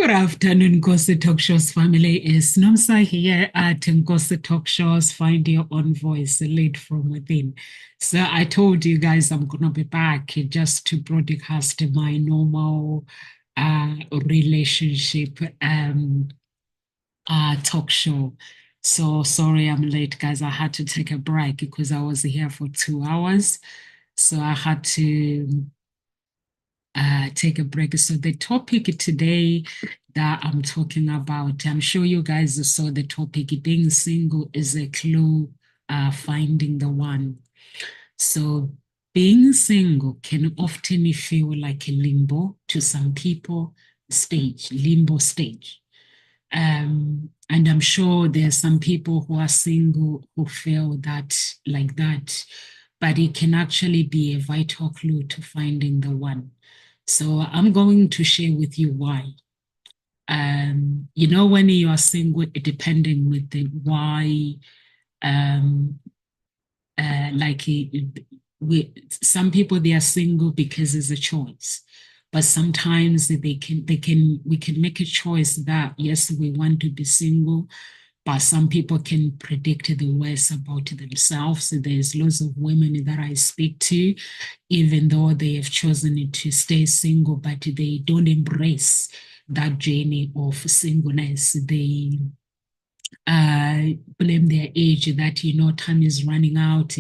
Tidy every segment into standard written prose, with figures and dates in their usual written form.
Good afternoon, Nkosi Talk Shows family. It's Nomsa here at Nkosi Talk Shows. Find your own voice, lead from within. So I told you guys I'm gonna be back just to broadcast my normal relationship talk show. So sorry I'm late, guys. I had to take a break because I was here for 2 hours. So I had to take a break. So the topic today that I'm talking about, I'm sure you guys saw the topic, being single is a clue, finding the one. So being single can often feel like a limbo to some people limbo stage. And I'm sure there are some people who are single who feel that like that, but it can actually be a vital clue to finding the one. So I'm going to share with you why. When you are single, depending with the why, um, we some people they are single because it's a choice, but sometimes we can make a choice that yes we want to be single, but some people can predict the worst about themselves. There's lots of women that I speak to, even though they have chosen to stay single, but they don't embrace that journey of singleness. They blame their age that time is running out.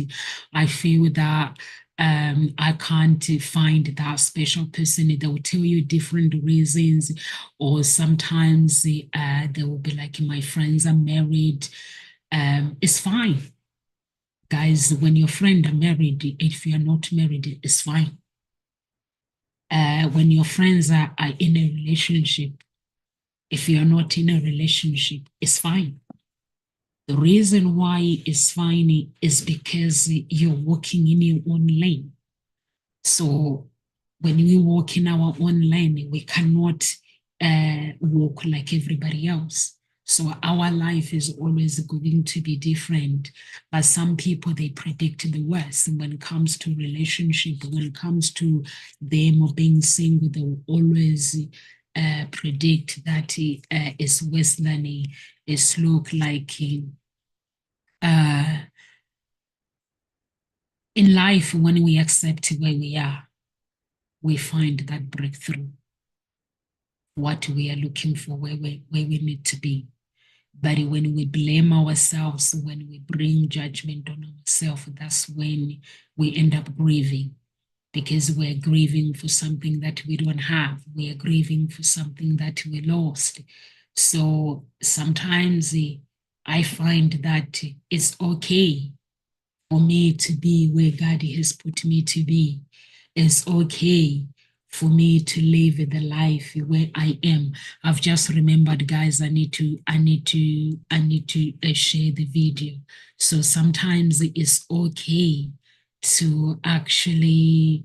I feel that I can't find that special person. They will tell you different reasons, or sometimes they will be like, my friends are married. It's fine, guys. When your friend are married, if you are not married, it's fine. When your friends are in a relationship, if you are not in a relationship, it's fine. The reason why it's fine is because you're walking in your own lane. So when we walk in our own lane, we cannot walk like everybody else. So our life is always going to be different. But some people, they predict the worst when it comes to relationship, when it comes to them being single, they will always predict that it's worse than it's look like uh, in life, when we accept where we are, we find that breakthrough, what we are looking for, where we need to be. But when we blame ourselves, when we bring judgment on ourselves, that's when we end up grieving, because we're grieving for something that we don't have. We are grieving for something that we lost. So sometimes I find that it's okay for me to be where God has put me to be. It's okay for me to live the life where I am. I've just remembered, guys, I need to share the video. So sometimes it's okay to actually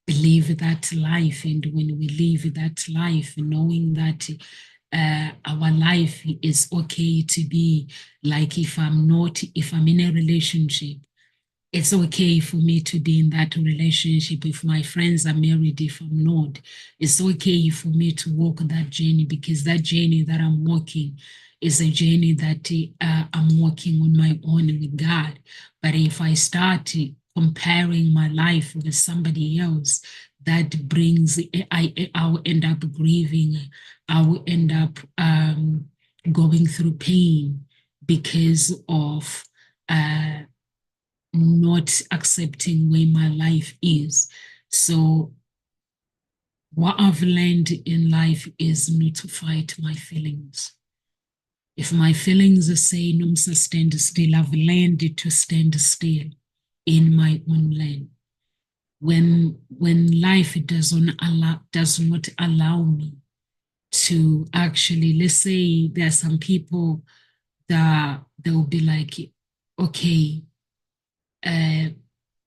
live that life. And when we live that life, knowing that our life is okay to be like, if I'm in a relationship, it's okay for me to be in that relationship. If my friends are married, if I'm not, it's okay for me to walk that journey, because that journey that I'm walking is a journey that I'm walking on my own with God. But if I start comparing my life with somebody else, that brings, I'll end up grieving. I will end up going through pain because of not accepting where my life is. So what I've learned in life is not to fight my feelings. If my feelings are saying, "Nomsa, stand still," I've learned to stand still in my own lane. When life does not allow me to actually, let's say there are some people that they'll be like, okay,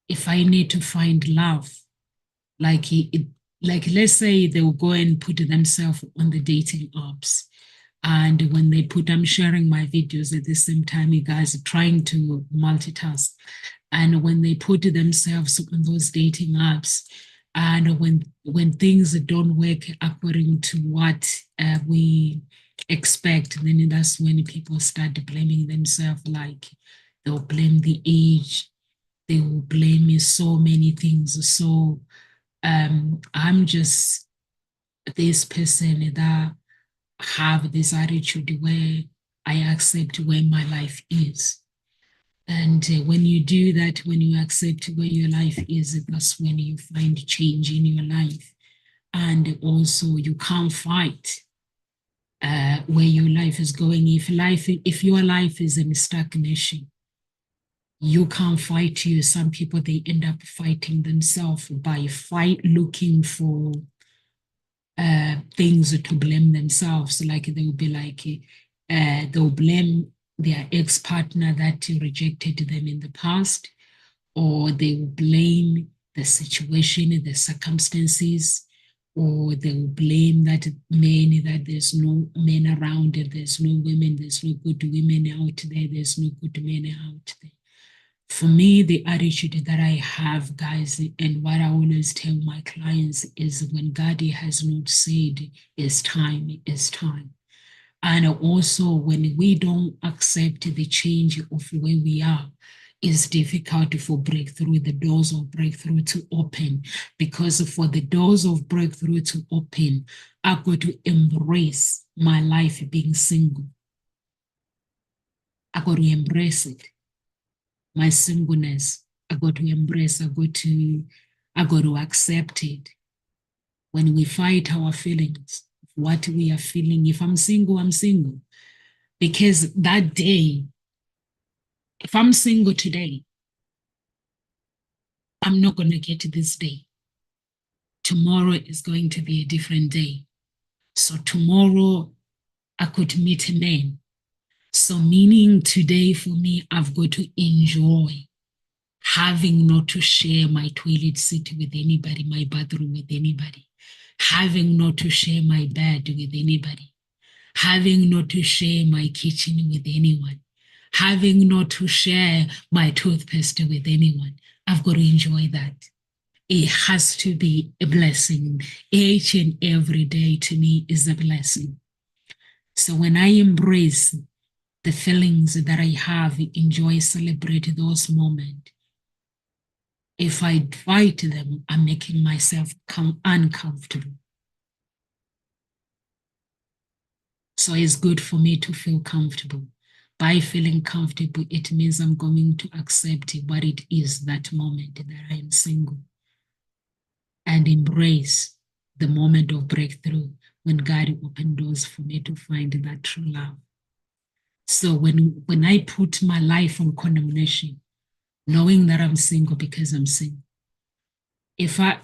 if I need to find love, like let's say they'll go and put themselves on the dating apps, and when they put, I'm sharing my videos at the same time, you guys are trying to multitask, and when they put themselves on those dating apps, And when things don't work according to what we expect, then that's when people start blaming themselves. Like they'll blame the age, they will blame me so many things. So I'm just this person that have this attitude where I accept where my life is. And when you do that, when you accept where your life is, that's when you find change in your life. And also, you can't fight where your life is going. If your life is in stagnation, you can't fight you. Some people they end up fighting themselves by looking for things to blame themselves. Like they'll be like, they'll blame their ex-partner that rejected them in the past, or they will blame the situation, the circumstances, or they will blame that there's no men around, there's no women, there's no good women out there, there's no good men out there. For me, the attitude that I have, guys, and what I always tell my clients is when God has not said it's time, it's time. And also, when we don't accept the change of where we are, it's difficult for breakthrough, the doors of breakthrough to open. Because for the doors of breakthrough to open, I've got to embrace my life being single. I got to embrace it, my singleness. I got to embrace. I got to accept it. When we fight our feelings, what we are feeling. If I'm single, I'm single. Because that day, if I'm single today, I'm not going to get this day. Tomorrow is going to be a different day. So tomorrow I could meet a man. So meaning today for me, I've got to enjoy having not to share my toilet seat with anybody, my bathroom with anybody, having not to share my bed with anybody, having not to share my kitchen with anyone, having not to share my toothpaste with anyone. I've got to enjoy that. It has to be a blessing. Each and every day to me is a blessing. So when I embrace the feelings that I have, enjoy, celebrate those moments, if I fight them, I'm making myself uncomfortable. So it's good for me to feel comfortable. By feeling comfortable, it means I'm going to accept what it is that moment that I am single and embrace the moment of breakthrough when God opened doors for me to find that true love. So when I put my life on condemnation, knowing that I'm single because I'm single, if I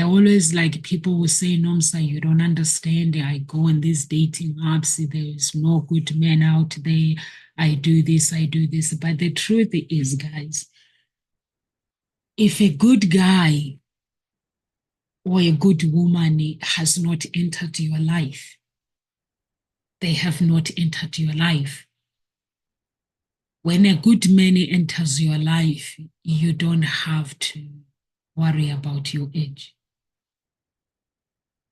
always like people will say, Nomsa, you don't understand. I go on these dating apps, there's no good men out there. I do this, I do this. But the truth is, guys, if a good guy or a good woman has not entered your life, they have not entered your life. When a good man enters your life, you don't have to worry about your age.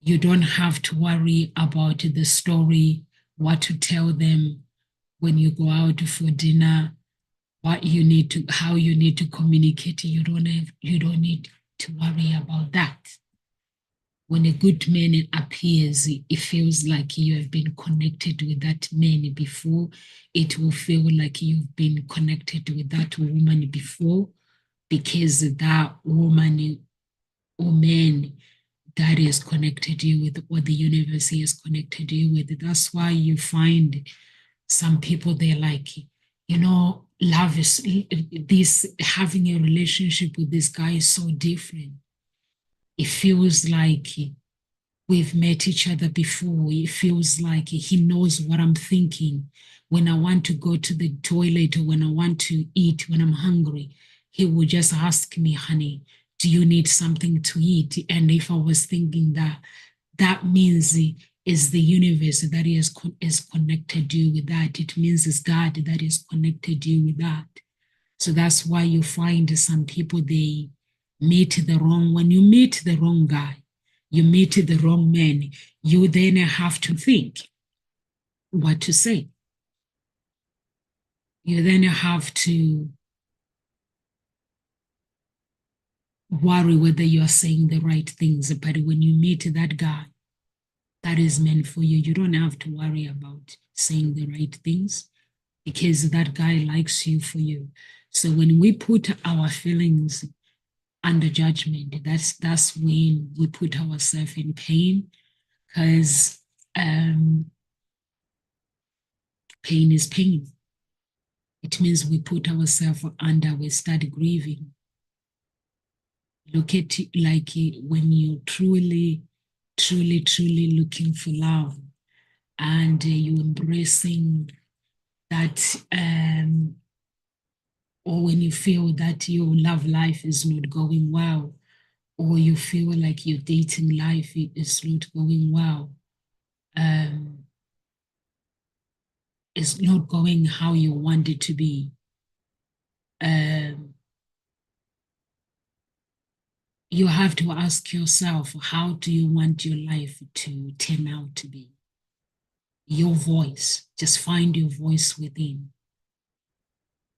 You don't have to worry about the story, what to tell them when you go out for dinner, how you need to communicate. You don't need to worry about that. When a good man appears, it feels like you have been connected with that man before. It will feel like you've been connected with that woman before, because that woman or man that is connected you with, or the universe has connected you with. That's why you find some people, they're like, love is this, having a relationship with this guy is so different. It feels like we've met each other before. It feels like he knows what I'm thinking. When I want to go to the toilet or when I want to eat, when I'm hungry, he would just ask me, honey, do you need something to eat? And if I was thinking that, that means is the universe that is connected you with that. It means it's God that is connected you with that. So that's why you find some people, when you meet the wrong guy, you meet the wrong man, you then have to think what to say. You then have to worry whether you are saying the right things. But when you meet that guy that is meant for you, you don't have to worry about saying the right things because that guy likes you for you. So when we put our feelings under judgment, that's when we put ourselves in pain, because pain is pain. It means we put ourselves under, we start grieving. Look at it like when you're truly looking for love, and you're embracing that, or when you feel that your love life is not going well, or you feel like your dating life is not going well, it's not going how you want it to be. You have to ask yourself, how do you want your life to turn out to be? Your voice, just find your voice within.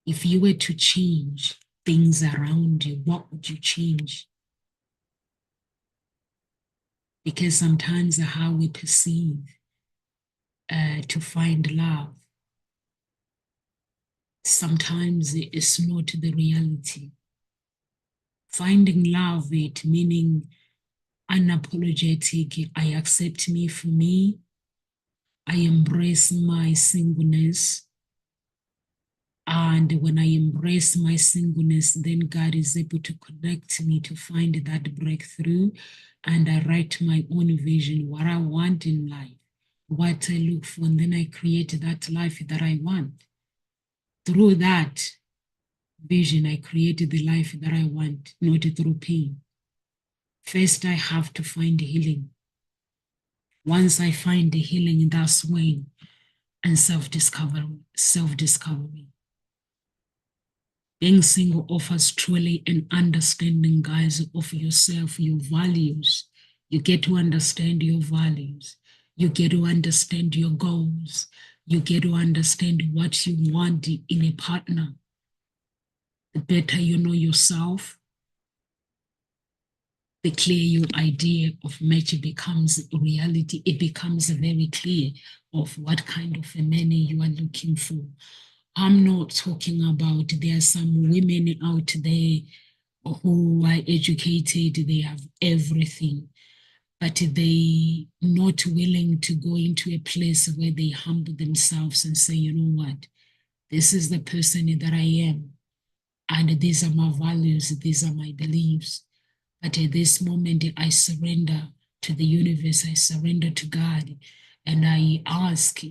If you were to change things around you, what would you change? Because sometimes how we perceive to find love, sometimes it's not the reality. Finding love, it meaning unapologetic, I accept me for me, I embrace my singleness. And when I embrace my singleness, then God is able to connect me to find that breakthrough. And I write my own vision, what I want in life, what I look for, and then I create that life that I want. Through that vision, I created the life that I want, not through pain. First, I have to find healing. Once I find the healing, that's when, and self-discovery. Being single offers truly an understanding, guys, of yourself, your values. You get to understand your values. You get to understand your goals. You get to understand what you want in a partner. The better you know yourself, the clearer your idea of match becomes reality. It becomes very clear of what kind of a man you are looking for. I'm not talking about, there are some women out there who are educated, they have everything, but they not willing to go into a place where they humble themselves and say, you know what, this is the person that I am, and these are my values, these are my beliefs. But at this moment, I surrender to the universe, I surrender to God, and I ask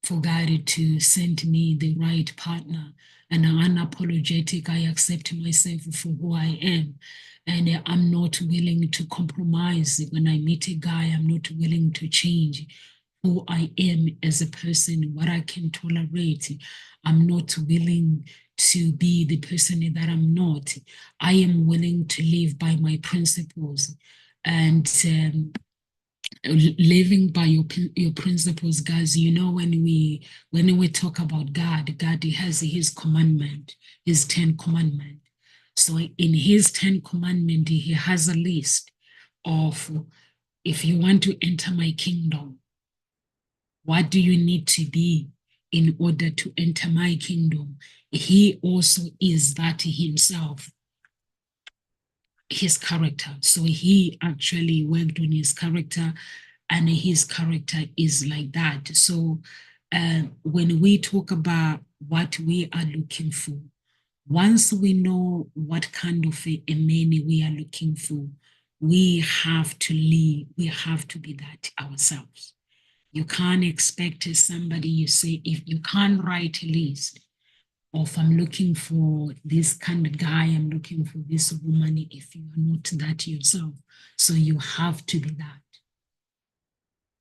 for God to send me the right partner. And I'm unapologetic. I accept myself for who I am. And I'm not willing to compromise. When I meet a guy, I'm not willing to change who I am as a person, what I can tolerate. I'm not willing to be the person that I'm not. I am willing to live by my principles. And living by your principles, guys. You know, when we talk about God has his commandment, his 10 commandment. So in his 10 commandment, he has a list of, if you want to enter my kingdom, what do you need to be in order to enter my kingdom? He also is that himself, his character. So he actually worked on his character, and his character is like that. So when we talk about what we are looking for, once we know what kind of a man we are looking for, we have to live, we have to be that ourselves. You can't expect somebody, you say, if you can't write a list of I'm looking for this kind of guy, I'm looking for this woman, if you are not that yourself. So you have to be that.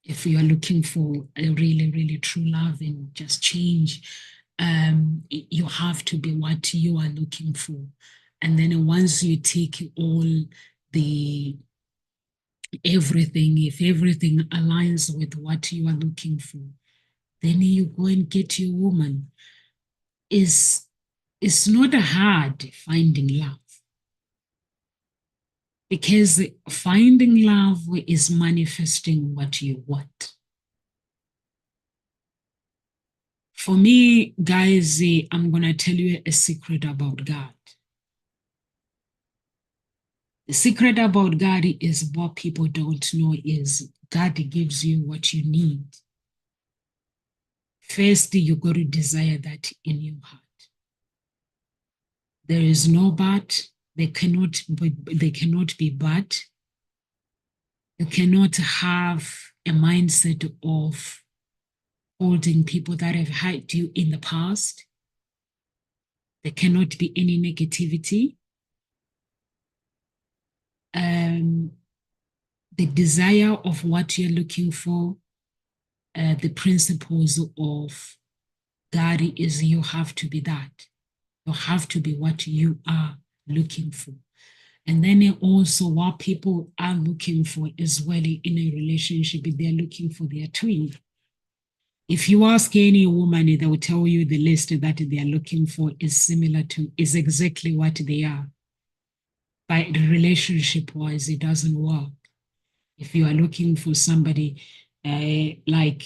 If you are looking for a really true love and just change, you have to be what you are looking for. And then once you take all the everything, if everything aligns with what you are looking for, then you go and get your woman. It's not hard finding love, because finding love is manifesting what you want. For me, guys, I'm going to tell you a secret about God. The secret about God is what people don't know is God gives you what you need. First, you got to desire that in your heart. There is no but. They cannot be but. You cannot have a mindset of holding people that have hurt you in the past. There cannot be any negativity. The desire of what you're looking for, the principles of God is you have to be that. You have to be what you are looking for. And then also what people are looking for as well in a relationship, they're looking for their twin. If you ask any woman, they will tell you the list that they are looking for is exactly what they are. But relationship-wise, it doesn't work. If you are looking for somebody like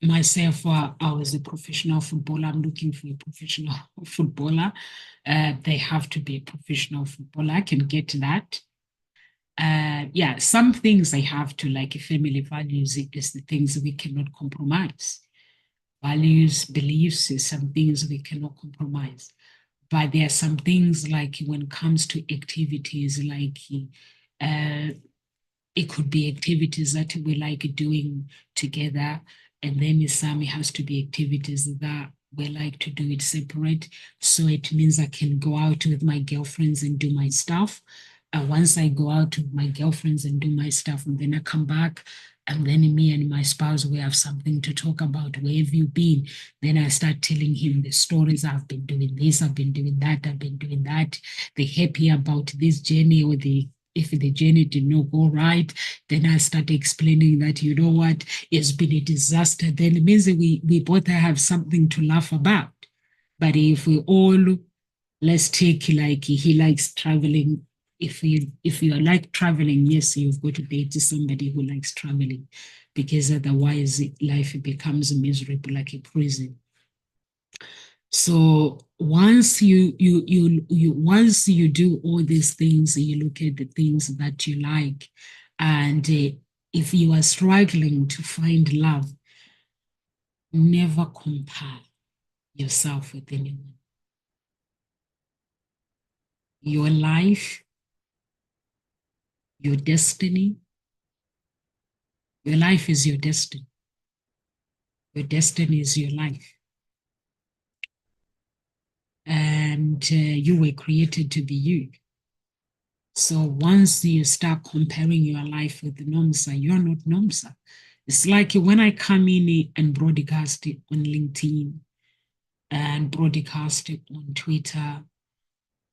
myself, I was a professional footballer. I'm looking for a professional footballer. They have to be a professional footballer. I can get that. Yeah, some things I have to, like family values, is the things we cannot compromise. Values, beliefs is some things we cannot compromise. But there are some things like when it comes to activities, like it could be activities that we like doing together, and then some has to be activities that we like to do it separate. So it means I can go out with my girlfriends and do my stuff. Once I go out with my girlfriends and do my stuff, and then I come back, and then me and my spouse, we have something to talk about. Where have you been? Then I start telling him the stories. I've been doing this, I've been doing that, I've been doing that. They're happy about this journey, or if the journey did not go right, then I start explaining that, you know what, it's been a disaster. Then it means that we both have something to laugh about. But if we all, let's take like he likes traveling. If you like traveling, yes, you've got to date somebody who likes traveling, because otherwise life becomes miserable like a prison. So once once you do all these things, you look at the things that you like, and if you are struggling to find love, never compare yourself with anyone. Your life, your destiny, your life is your destiny. Your destiny is your life. And you were created to be you. So once you start comparing your life with the Nomsa, you're not Nomsa. It's like when I come in and broadcast it on LinkedIn and broadcast it on Twitter,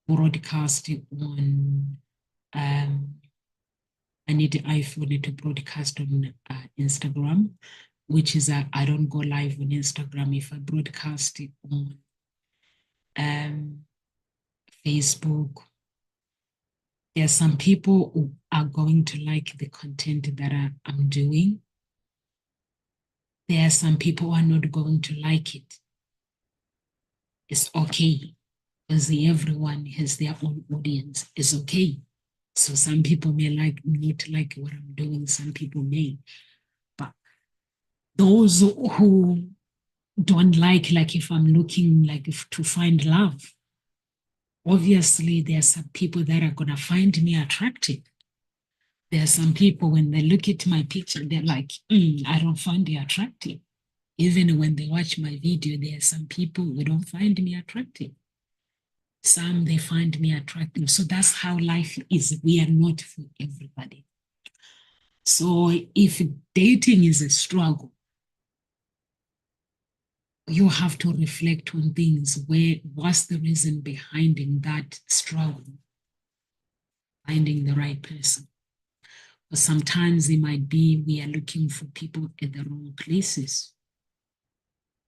broadcast it on, I need the iPhone to broadcast on Instagram, which is I don't go live on Instagram. If I broadcast it on Facebook, there are some people who are going to like the content that I'm doing. There are some people who are not going to like it. It's okay, because everyone has their own audience. It's okay. So some people may not like what I'm doing. Some people may. But those who don't like if I'm looking to find love, obviously there are some people that are going to find me attractive. There are some people, when they look at my picture, they're like, I don't find you attractive. Even when they watch my video, there are some people who don't find me attractive. Some, they find me attractive. So that's how life is. We are not for everybody. So if dating is a struggle, you have to reflect on things. What's the reason behind that struggle, finding the right person? But sometimes it might be we are looking for people at the wrong places.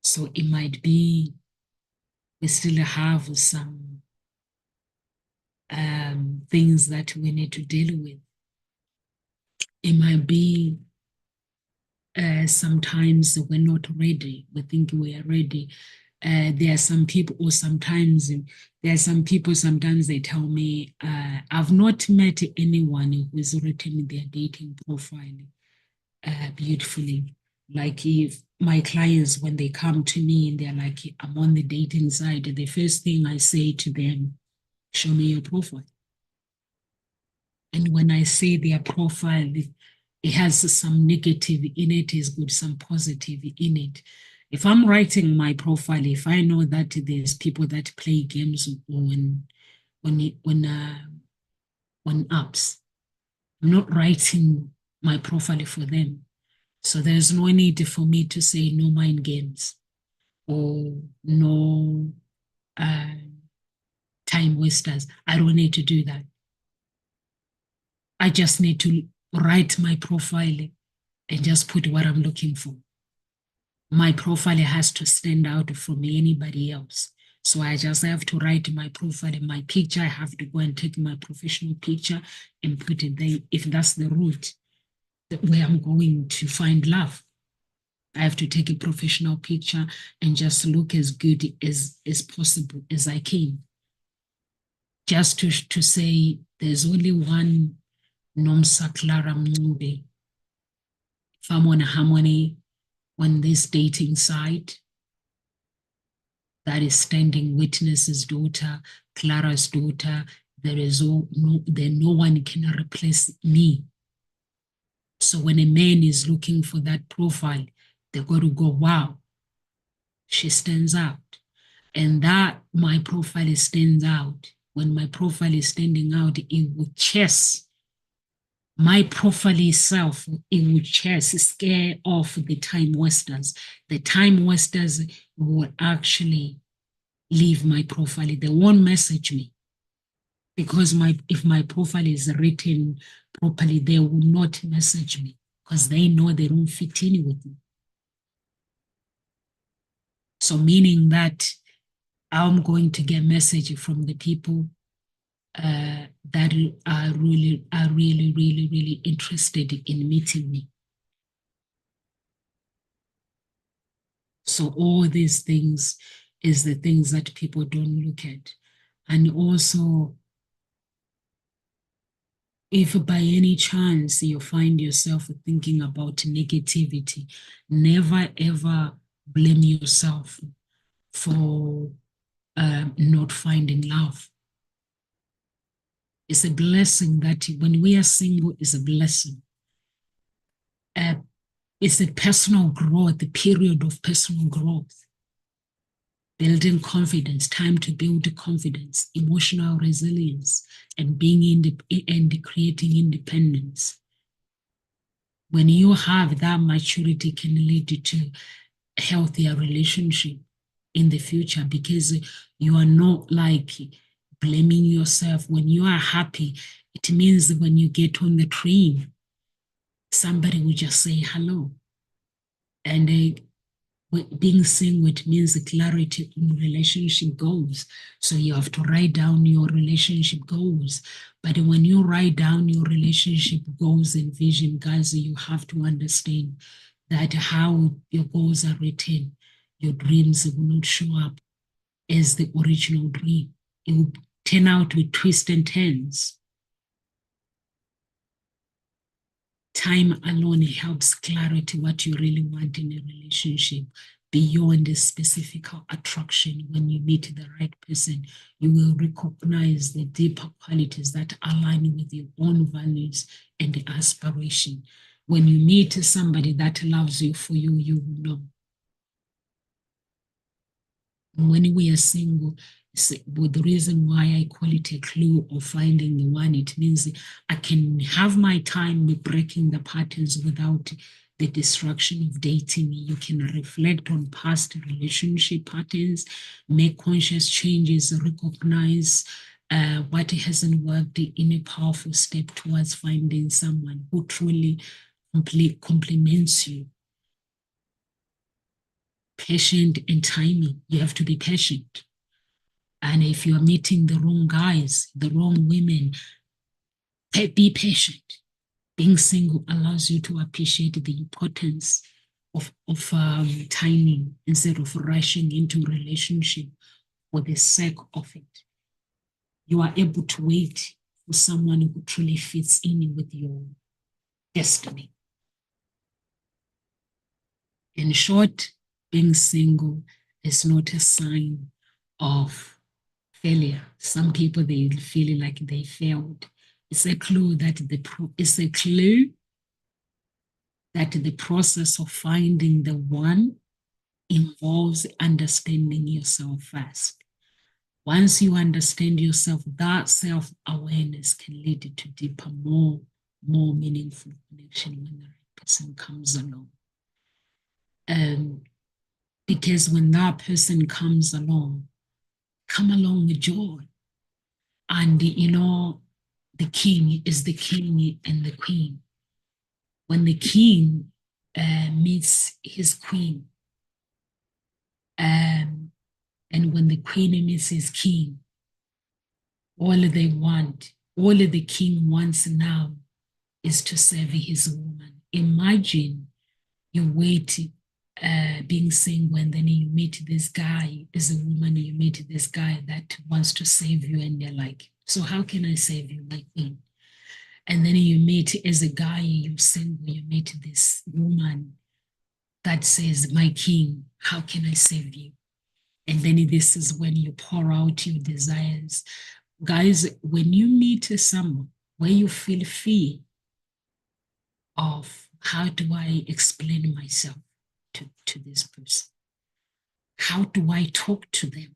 So it might be we still have some things that we need to deal with. It might be sometimes we're not ready. We think we are ready. There are some people, or sometimes there are some people, sometimes they tell me, I've not met anyone who's written their dating profile beautifully. Like if my clients, when they come to me and they're like, I'm on the dating side, the first thing I say to them, show me your profile. And when I say their profile, it has some negative in it, is good, some positive in it. If I'm writing my profile, if I know that there's people that play games on apps, I'm not writing my profile for them. So there's no need for me to say no mind games or no uh, time wasters. I don't need to do that. I just need to write my profile and just put what I'm looking for. My profile has to stand out from anybody else. So I just have to write my profile and my picture. I have to go and take my professional picture and put it there. If that's the route where I'm going to find love, I have to take a professional picture and just look as good as possible as I can. Just to say there's only one Nomsa Clara Mngube. If I'm on a harmony on this dating site, that is standing witness's daughter, Clara's daughter, no one can replace me. So when a man is looking for that profile, they got to go, wow, she stands out. And that my profile stands out. When my profile is standing out, it will chase my profile itself, it would just scare off the time wasters. The time wasters will actually leave my profile. They won't message me because if my profile is written properly, they will not message me because they know they don't fit in with me. So meaning that I'm going to get message from the people that are really interested in meeting me. So all these things is the things that people don't look at. And also, if by any chance you find yourself thinking about negativity, never ever blame yourself for not finding love. It's a blessing that when we are single, it's a blessing. It's a personal growth, the period of personal growth. Building confidence, time to build confidence, emotional resilience, and and creating independence. When you have that maturity, can lead to a healthier relationship in the future because you are not like blaming yourself. When you are happy, it means when you get on the train, somebody will just say hello. And being single, it means the clarity in relationship goals. So you have to write down your relationship goals. But when you write down your relationship goals and vision, guys, you have to understand that how your goals are written, your dreams will not show up as the original dream. It will turn out with twists and turns. Time alone helps clarity what you really want in a relationship beyond a specific attraction. When you meet the right person, you will recognize the deeper qualities that align with your own values and aspiration. When you meet somebody that loves you for you, you will know. When we are single, but the reason why I call it a clue of finding the one, it means I can have my time with breaking the patterns without the destruction of dating. You can reflect on past relationship patterns, make conscious changes, recognize what hasn't worked in a powerful step towards finding someone who truly complements you. Patient and timing. You have to be patient. And if you're meeting the wrong guys, the wrong women, be patient. Being single allows you to appreciate the importance of timing instead of rushing into a relationship for the sake of it. You are able to wait for someone who truly fits in with your destiny. In short, being single is not a sign of failure. Some people, they feel like they failed. It's a clue that the process of finding the one involves understanding yourself first. Once you understand yourself, that self-awareness can lead to deeper, more meaningful connection when the right person comes along. Because when that person comes along, come along with joy. And the king is the king and the queen. When the king meets his queen, and when the queen meets his king, all the king wants now is to serve his woman. Imagine you wait being single and then you meet this guy as a woman, you meet this guy that wants to save you and they're like, so how can I save you, my queen? And then you meet as a guy, you're single, you meet this woman that says, my king, how can I save you? And then this is when you pour out your desires. Guys, when you meet someone where you feel fear of how do I explain myself to this person? How do I talk to them?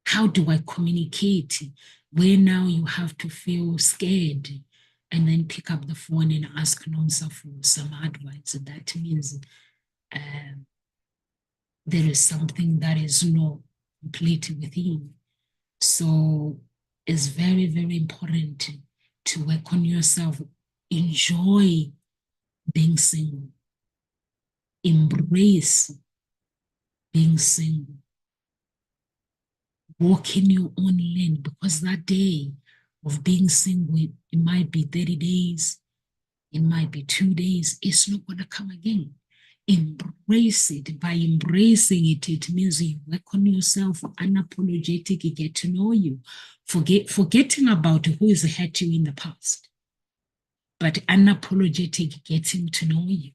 How do I communicate? Where now you have to feel scared and then pick up the phone and ask Nonsa for some advice. That means there is something that is not complete within. So it's very, very important to work on yourself. Enjoy being single. Embrace being single. Walk in your own lane, because that day of being single, it might be 30 days, it might be 2 days, it's not going to come again. Embrace it. By embracing it, it means you work on yourself, unapologetic, get to know you. Forgetting about who has hurt you in the past, but unapologetic, getting to know you.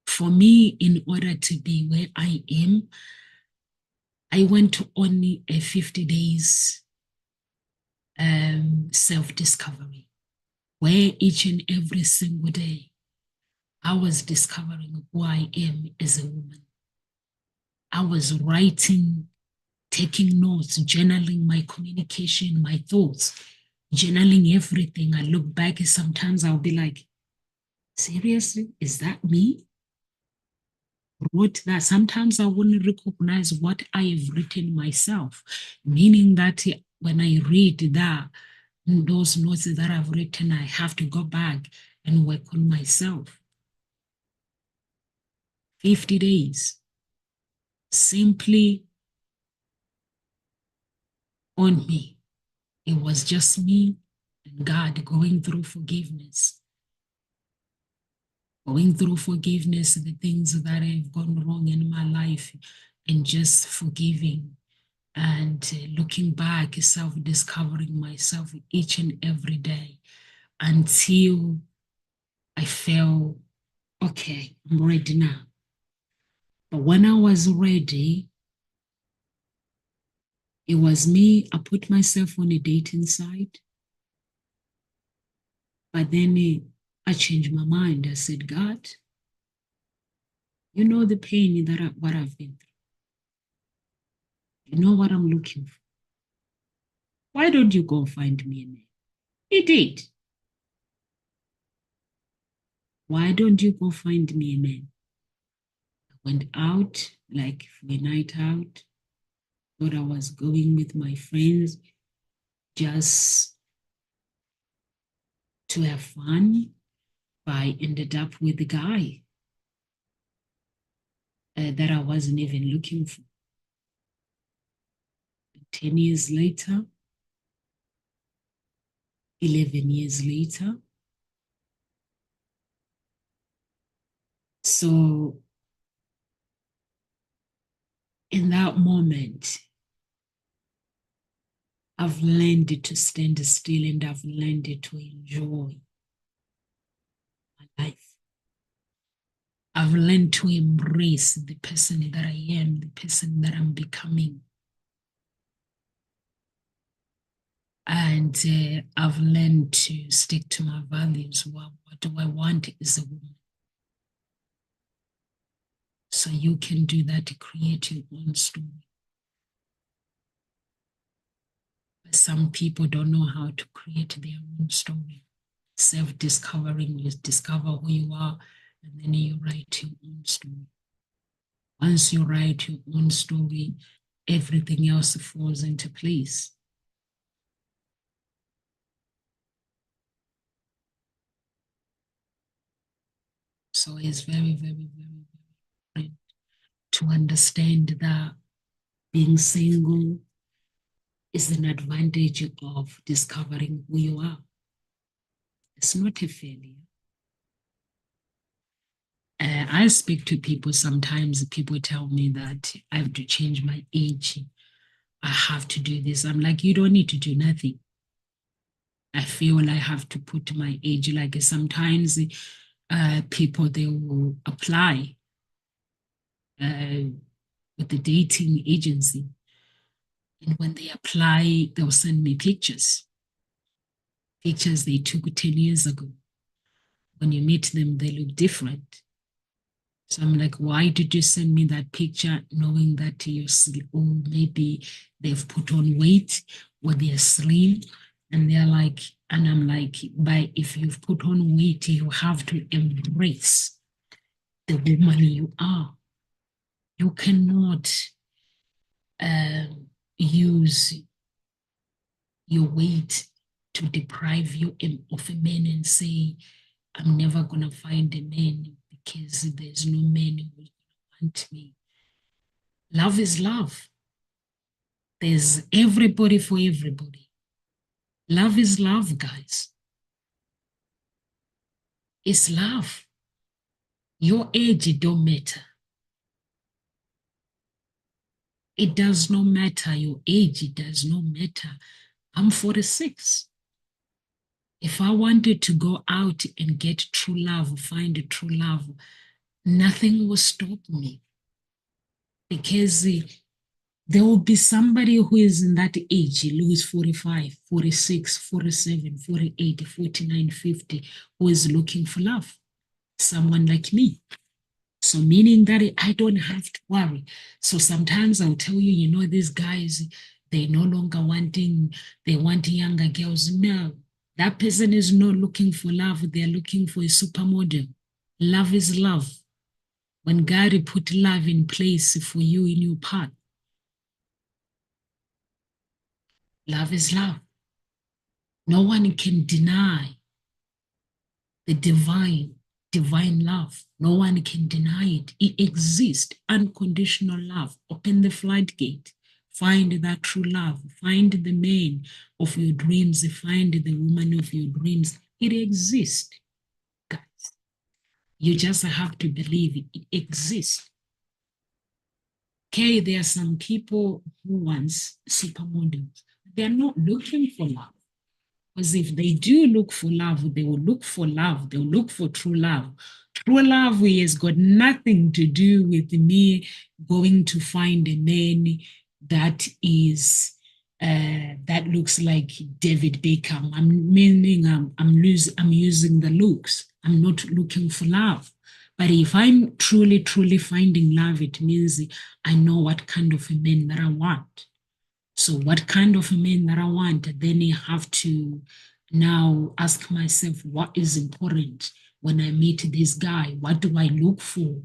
For me, in order to be where I am, I went to only a 50 days self-discovery, where each and every single day I was discovering who I am as a woman. I was writing, taking notes, journaling my communication, my thoughts, journaling everything. I look back and sometimes I'll be like, seriously, is that me? Wrote that. Sometimes I wouldn't recognize what I have written myself, meaning that when I read those notes that I've written, I have to go back and work on myself. 50 days, simply on me. It was just me and God going through forgiveness. The things that have gone wrong in my life, and just forgiving and looking back, self-discovering myself each and every day until I felt, okay, I'm ready now. But when I was ready, it was me, I put myself on a dating site, but then I changed my mind. I said, God, you know the pain what I've been through. You know what I'm looking for. Why don't you go find me a man? He did. Why don't you go find me a man? I went out, like for a night out, thought I was going with my friends just to have fun. But I ended up with a guy that I wasn't even looking for. 10 years later, 11 years later. So in that moment, I've learned to stand still and I've learned to enjoy my life. I've learned to embrace the person that I am, the person that I'm becoming. And I've learned to stick to my values. What do I want as a woman? So you can do that to create your own story. But some people don't know how to create their own story. Self-discovering, you discover who you are, and then you write your own story. Once you write your own story, everything else falls into place. So it's very, very, very, very important to understand that being single is an advantage of discovering who you are. It's not a failure. I speak to people sometimes, people tell me that I have to change my age. I have to do this. I'm like, you don't need to do nothing. I feel I have to put my age, like sometimes people, they will apply with the dating agency. And when they apply, they'll send me pictures they took 10 years ago. When you meet them, they look different. So I'm like, why did you send me that picture knowing that you're slim, or maybe they've put on weight or they're slim? And they're like, and I'm like, but if you've put on weight, you have to embrace the woman you are. You cannot use your weight to deprive you of a man and say, I'm never going to find a man because there's no man who will want me. Love is love. There's everybody for everybody. Love is love, guys. It's love. Your age, it don't matter. It does not matter. Your age, it does not matter. I'm 46. If I wanted to go out and get true love, find a true love, nothing will stop me. Because there will be somebody who is in that age, who is 45, 46, 47, 48, 49, 50, who is looking for love. Someone like me. So meaning that I don't have to worry. So sometimes I'll tell you, you know, these guys, they no longer wanting, they want younger girls. No, that person is not looking for love. They're looking for a supermodel. Love is love. When God put love in place for you in your path, love is love. No one can deny the divine love. No one can deny it. It exists. Unconditional love. Open the floodgate. Find that true love. Find the man of your dreams. Find the woman of your dreams. It exists, guys. You just have to believe it. It exists. Okay, there are some people who want supermodels. They're not looking for love. Because if they do look for love, they will look for love. They'll look for true love. True love has got nothing to do with me going to find a man that is that looks like David Beckham. I'm using the looks. I'm not looking for love. But if I'm truly, truly finding love, it means I know what kind of a man that I want. So what kind of a man that I want, then I have to now ask myself what is important, when I meet this guy? What do I look for?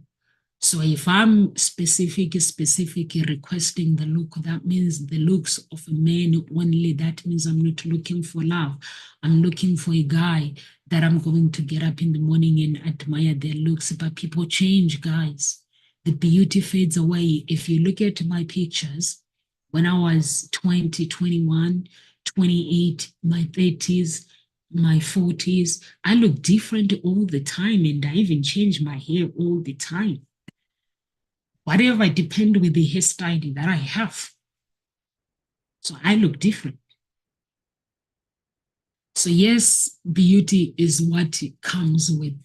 So if I'm specific requesting the look, that means the looks of a man only. That means I'm not looking for love. I'm looking for a guy that I'm going to get up in the morning and admire their looks. But people change, guys. The beauty fades away. If you look at my pictures, when I was 20, 21, 28, my 30s, my 40s, I look different all the time. And I even change my hair all the time. Whatever, depend with the hairstyle that I have. So I look different. So yes, beauty is what comes with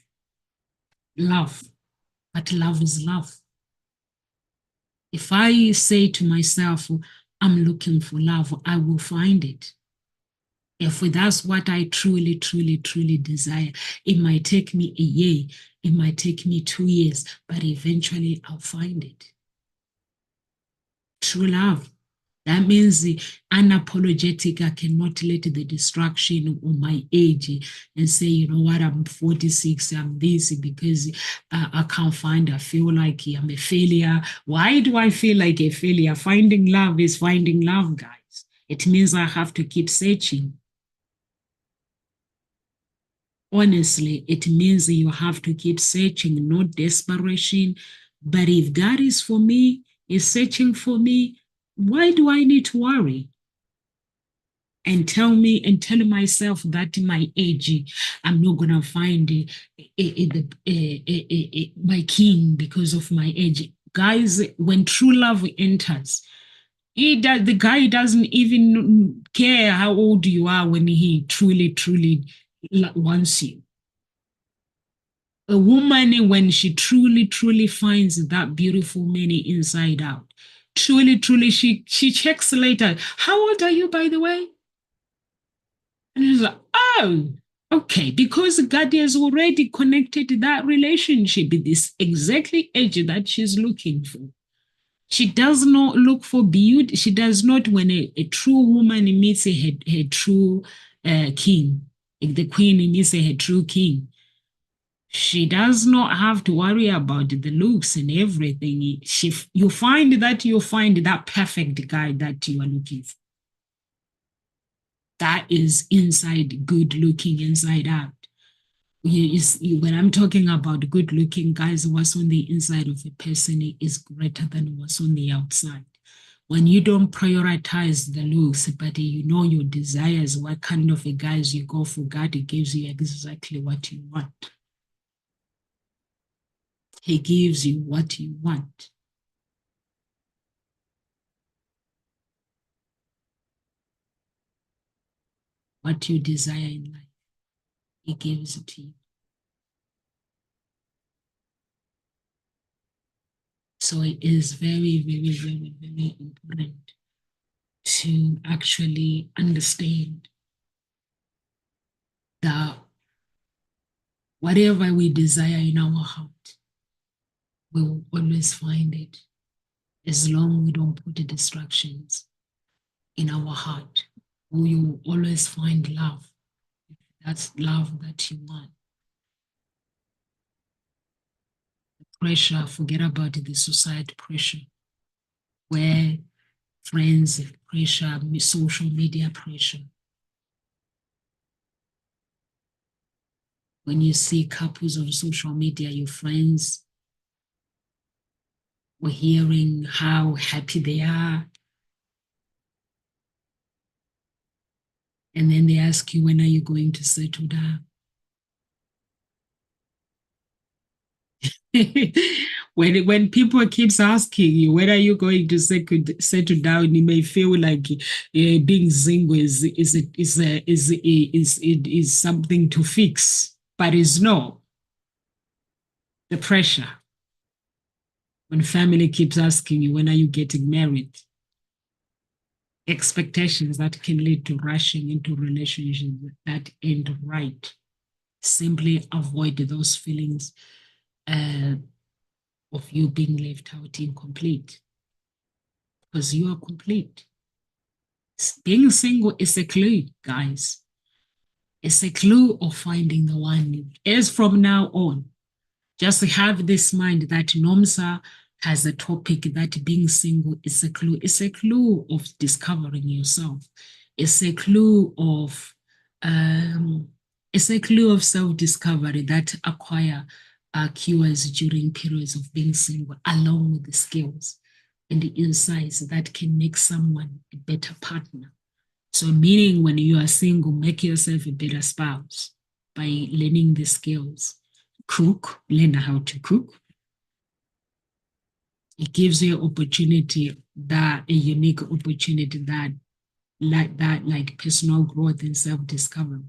love, but love is love. If I say to myself, I'm looking for love, I will find it. If that's what I truly, truly, truly desire, it might take me a year, it might take me 2 years, but eventually I'll find it. True love. That means unapologetic. I cannot let the distraction of my age and say, you know what, I'm 46, I'm this because I can't find, I feel like I'm a failure. Why do I feel like a failure? Finding love is finding love, guys. It means I have to keep searching. Honestly, it means you have to keep searching, not desperation. But if God is for me, is searching for me, why do I need to worry? And tell myself that in my age, I'm not gonna find my king because of my age. Guys, when true love enters, the guy doesn't even care how old you are when he truly, truly wants you. A woman, when she truly, truly finds that beautiful man inside out, truly, truly, she checks later. How old are you, by the way? And he's like, oh, okay, because God has already connected that relationship with this exactly age that she's looking for. She does not look for beauty. She does not, when a true woman meets her true king, if the queen meets her true king, she does not have to worry about the looks and everything. You find that perfect guy that you are looking for. That is inside, good looking inside out. When I'm talking about good looking guys, what's on the inside of a person is greater than what's on the outside. When you don't prioritize the looks, but you know your desires, what kind of a guys you go for, God gives you exactly what you want. He gives you what you want. What you desire in life, He gives it to you. So it is very, very, very, very important to actually understand that whatever we desire in our heart, we will always find it as long we don't put the distractions in our heart. We will always find love. That's love that you want. Pressure, forget about the society pressure, where friends pressure, social media pressure. When you see couples on social media, your friends were hearing how happy they are. And then they ask you, when are you going to settle down? when people keeps asking you, when are you going to settle down, you may feel like being single is something to fix, but it's not. The pressure. When family keeps asking you, when are you getting married? Expectations that can lead to rushing into relationships that ain't right. Simply avoid those feelings of you being left out incomplete, because you are complete. Being single is a clue, guys. It's a clue of finding the one. As from now on, just have this mind that NOMSA has a topic that being single is a clue. It's a clue of discovering yourself. It's a clue of um, it's a clue of self-discovery that acquire cures during periods of being single, along with the skills and the insights that can make someone a better partner. So, meaning when you are single, make yourself a better spouse by learning the skills. Cook, learn how to cook. It gives you opportunity that a unique opportunity that like personal growth and self-discovery,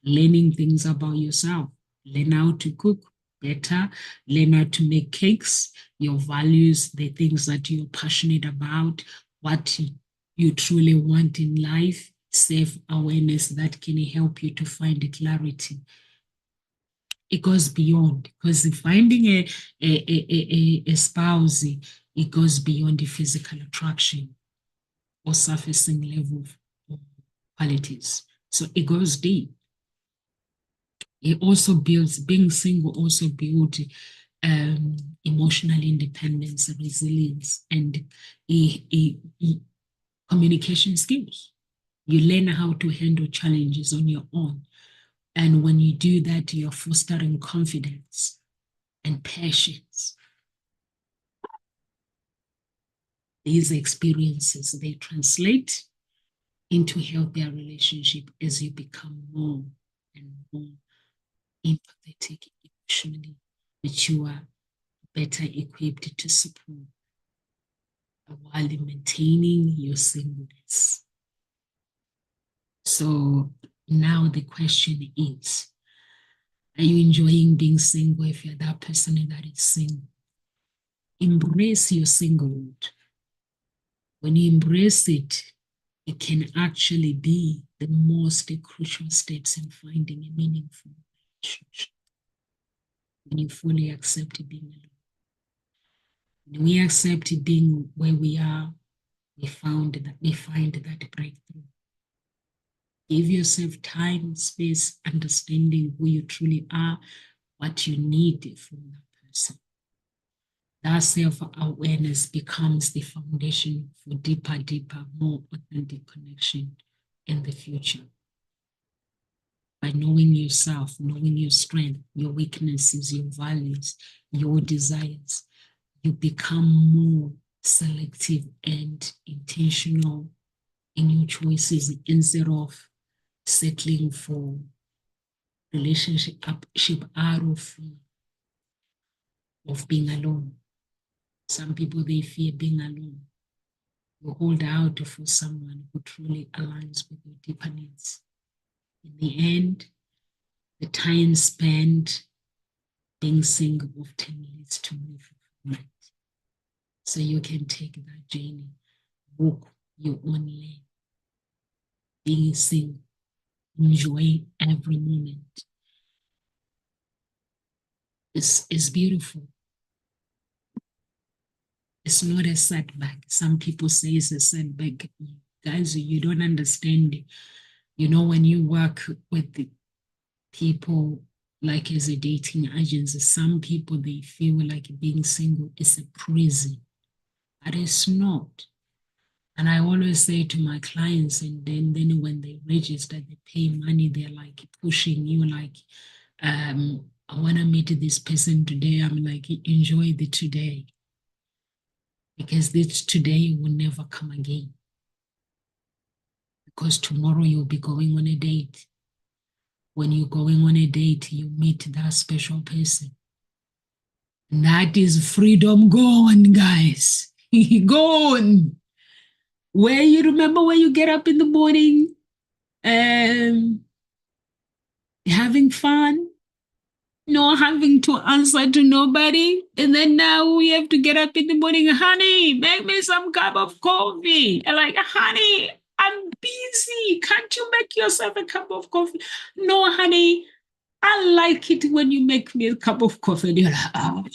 learning things about yourself, learn how to cook better, learn how to make cakes, your values, the things that you're passionate about, what you truly want in life, self-awareness that can help you to find clarity. It goes beyond, because finding a spouse, it goes beyond the physical attraction or surfacing level of qualities. So it goes deep. It also builds, being single also builds emotional independence, resilience, and communication skills. You learn how to handle challenges on your own. And when you do that, you're fostering confidence and patience. These experiences, they translate into healthier relationship as you become more and more empathetic, emotionally mature, better equipped to support while maintaining your singleness. So now the question is, are you enjoying being single? If you're that person that is single, embrace your singlehood. When you embrace it, it can actually be the most crucial steps in finding a meaningful relationship. When you fully accept being alone. When we accept being where we are, we find that breakthrough. Give yourself time, space, understanding who you truly are, what you need from that person. That self-awareness becomes the foundation for deeper, more authentic connection in the future. By knowing yourself, knowing your strength, your weaknesses, your values, your desires, you become more selective and intentional in your choices instead of settling for relationship out of being alone. Some people, they fear being alone. You hold out for someone who truly aligns with your deeper needs. In the end, the time spent being single often leads to more fulfillment. So you can take that journey, walk your own lane, being single, enjoy every moment. It's beautiful. It's not a setback. Some people say it's a setback. Guys, you don't understand. You know, when you work with the people like as a dating agency, some people, they feel like being single is a prison, but it's not. And I always say to my clients, and then when they register, they pay money, they're like pushing you, like, I want to meet this person today. I'm like, enjoy the today, because this today will never come again. Because tomorrow you'll be going on a date. When you're going on a date, you meet that special person. And that is freedom gone, guys. Gone. Where you remember when you get up in the morning, um, having fun, not having to answer to nobody. And then now we have to get up in the morning, honey, make me some cup of coffee. And like, honey, I'm busy. Can't you make yourself a cup of coffee? No, honey, I like it when you make me a cup of coffee. And you're like, oh.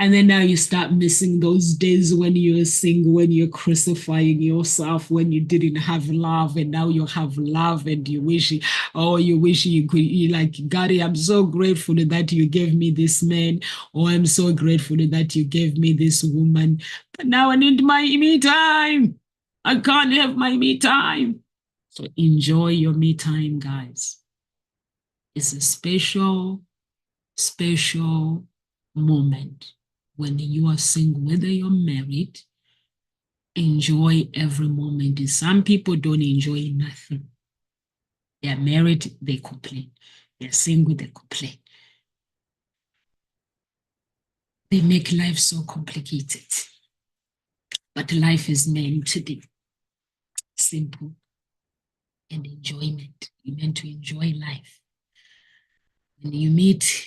And then now you start missing those days when you were single, when you're crucifying yourself, when you didn't have love, and now you have love, and you wish, oh, you wish you could, you like, God, I'm so grateful that you gave me this man, or I'm so grateful that you gave me this woman. But now I need my me time. I can't have my me time. So enjoy your me time, guys. It's a special, special moment when you are single, whether you're married. Enjoy every moment. Some people don't enjoy nothing. They're married, they complain. They're single, they complain. They make life so complicated. But life is meant to be simple and enjoyment. You're meant to enjoy life. When you meet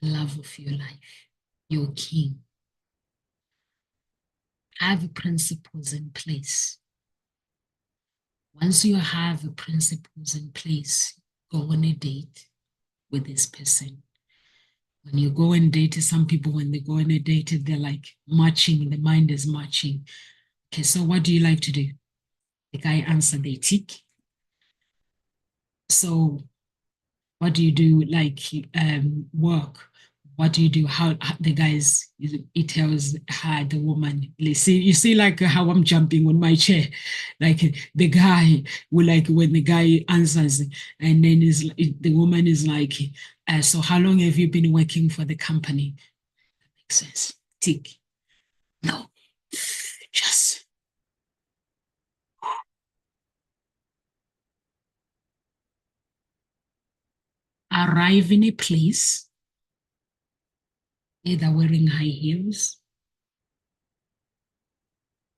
the love of your life, your king, have principles in place. Once you have principles in place, go on a date with this person. When you go and date, some people, when they go on a date, they're like marching, the mind is marching. Okay, so what do you like to do? The guy answered, they tick. So what do you do? Like work. What do you do? How the guys, he tells her, the woman, you see like how I'm jumping on my chair. Like the guy will, like when the guy answers, and then the woman is like, so how long have you been working for the company? Makes sense. Tick. No. Just arrive in a place, either wearing high heels.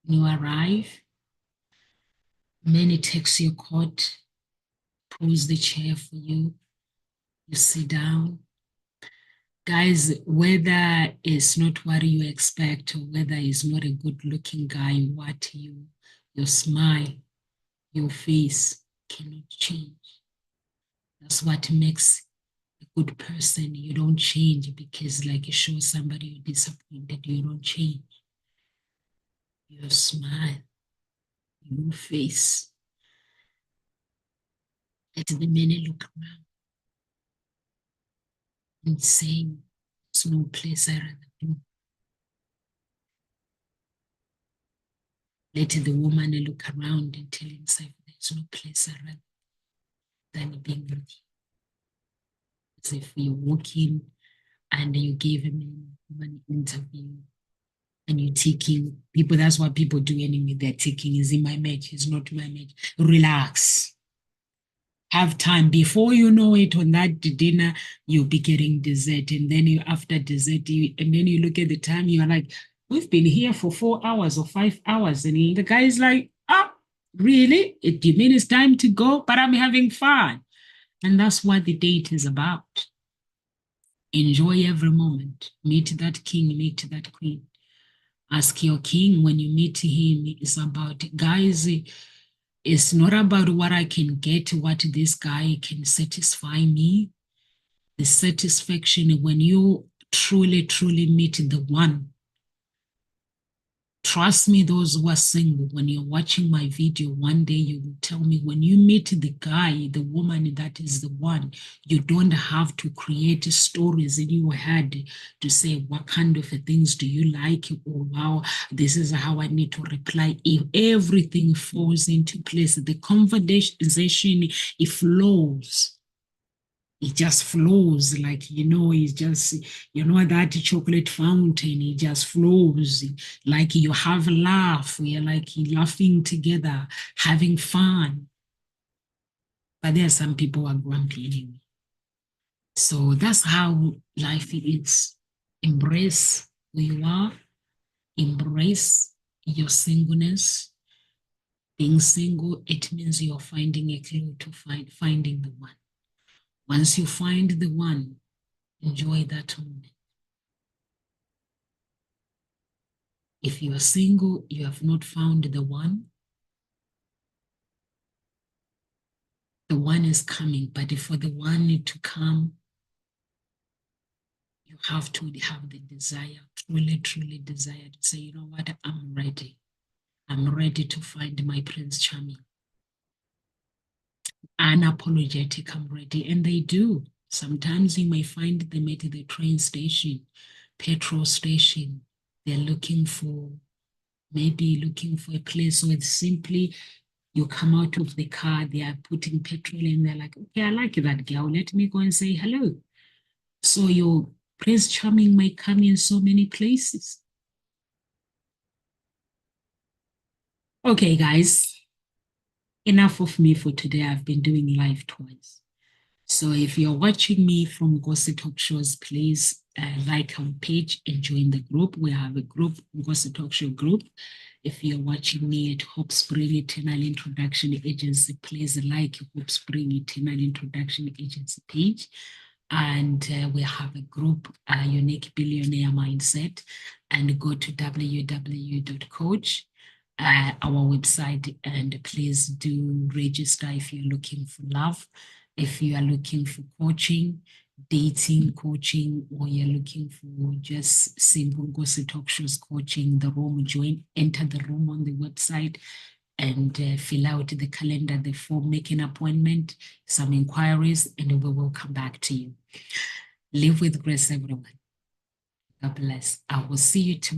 When you arrive, man, takes your coat, pulls the chair for you, you sit down. Guys, whether it's not what you expect, or whether it's not a good looking guy, your smile, your face cannot change. That's what makes a good person. You don't change because, like, you show somebody you're disappointed, you don't change. Your smile, your face. Let the men look around and say, there's no place I'd rather be. Let the woman look around and tell himself, there's no place I'd rather than being with you. As if you walk in and you give him an interview and you're taking people, that's what people do anyway. They're taking, is in my match, is not my match. Relax. Have time. Before you know it, on that dinner, you'll be getting dessert. And then after dessert, and then you look at the time, you're like, we've been here for 4 hours or 5 hours. And the guy is like, ah, really? You mean it's time to go? But I'm having fun. And that's what the date is about. Enjoy every moment. Meet that king, meet that queen. Ask your king when you meet him. It's about, guys, it's not about what I can get, what this guy can satisfy me. The satisfaction when you truly, truly meet the one. Trust me, those who are single, when you're watching my video, one day you will tell me, when you meet the guy, the woman that is the one, you don't have to create stories in your head to say, what kind of things do you like? Or, wow, this is how I need to reply. If everything falls into place, the conversation, it flows. It just flows, like, it's just, that chocolate fountain, it just flows. Like you have a laugh, you're like laughing together, having fun. But there are some people who are grumpy anyway. So that's how life is. Embrace who you are, embrace your singleness. Being single, it means you're finding a clue to finding the one. Once you find the one, enjoy that moment. If you are single, you have not found the one is coming. But for the one to come, you have to have the desire, truly desire to say, you know what, I'm ready. I'm ready to find my Prince Charming. Unapologetic, I'm ready. And they do. Sometimes you may find them at the train station, petrol station. They're maybe looking for a place where it's simply you come out of the car, they are putting petrol in, they're like, okay, I like that girl. Let me go and say hello. So your Prince Charming may come in so many places. Okay, guys, enough of me for today. I've been doing live twice. So if you're watching me from Gossip Talk Shows, please like our page and join the group. We have a group, Gossip Talk Show group. If you're watching me at Hope Spring Eternal Introduction Agency, please like Hope Spring Eternal Introduction Agency page. And we have a group, Unique Billionaire Mindset, and go to www.coach, our website, and please do register if you're looking for love, if you are looking for coaching, dating coaching, or you're looking for just simple Gossip Talk Shows coaching, the room, enter the room on the website and fill out the calendar, the form, make an appointment, some inquiries, and we will come back to you. Live with grace, everyone. God bless. I will see you tomorrow.